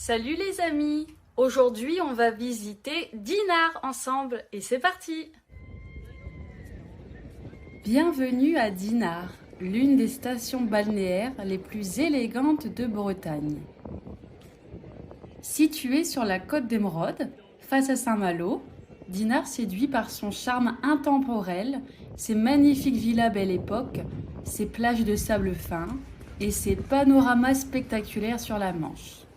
Salut les amis! Aujourd'hui, on va visiter Dinard ensemble et c'est parti! Bienvenue à Dinard, l'une des stations balnéaires les plus élégantes de Bretagne. Située sur la côte d'Émeraude, face à Saint-Malo, Dinard séduit par son charme intemporel, ses magnifiques villas Belle Époque, ses plages de sable fin et ses panoramas spectaculaires sur la Manche.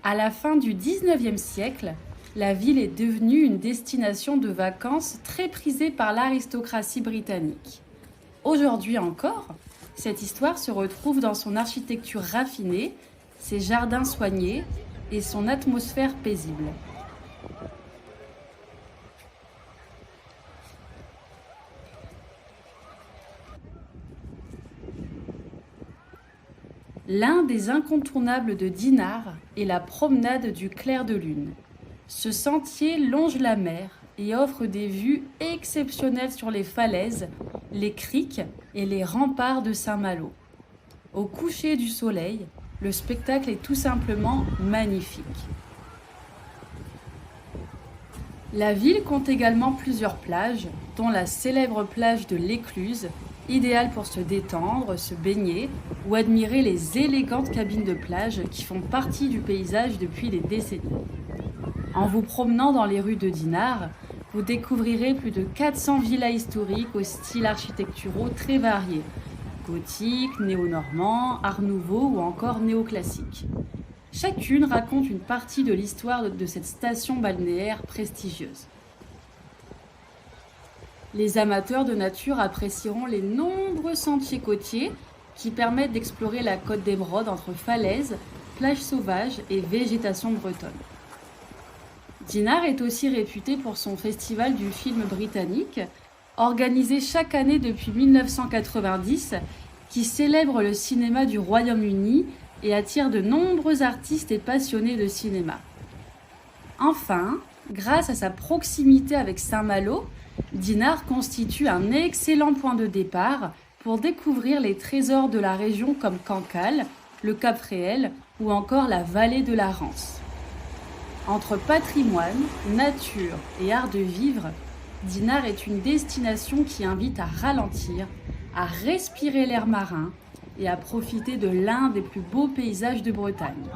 À la fin du XIXe siècle, la ville est devenue une destination de vacances très prisée par l'aristocratie britannique. Aujourd'hui encore, cette histoire se retrouve dans son architecture raffinée, ses jardins soignés et son atmosphère paisible. L'un des incontournables de Dinard est la promenade du clair de lune. Ce sentier longe la mer et offre des vues exceptionnelles sur les falaises, les criques et les remparts de Saint-Malo. Au coucher du soleil, le spectacle est tout simplement magnifique. La ville compte également plusieurs plages, dont la célèbre plage de l'Écluse, idéale pour se détendre, se baigner ou admirer les élégantes cabines de plage qui font partie du paysage depuis des décennies. En vous promenant dans les rues de Dinard, vous découvrirez plus de 400 villas historiques aux styles architecturaux très variés, gothique, néo-normand, art nouveau ou encore néoclassique. Chacune raconte une partie de l'histoire de cette station balnéaire prestigieuse. Les amateurs de nature apprécieront les nombreux sentiers côtiers qui permettent d'explorer la côte d'Émeraude entre falaises, plages sauvages et végétation bretonne. Dinard est aussi réputé pour son festival du film britannique, organisé chaque année depuis 1990, qui célèbre le cinéma du Royaume-Uni et attire de nombreux artistes et passionnés de cinéma. Enfin, grâce à sa proximité avec Saint-Malo, Dinard constitue un excellent point de départ pour découvrir les trésors de la région comme Cancale, le Cap-Fréhel ou encore la vallée de la Rance. Entre patrimoine, nature et art de vivre, Dinard est une destination qui invite à ralentir, à respirer l'air marin et à profiter de l'un des plus beaux paysages de Bretagne.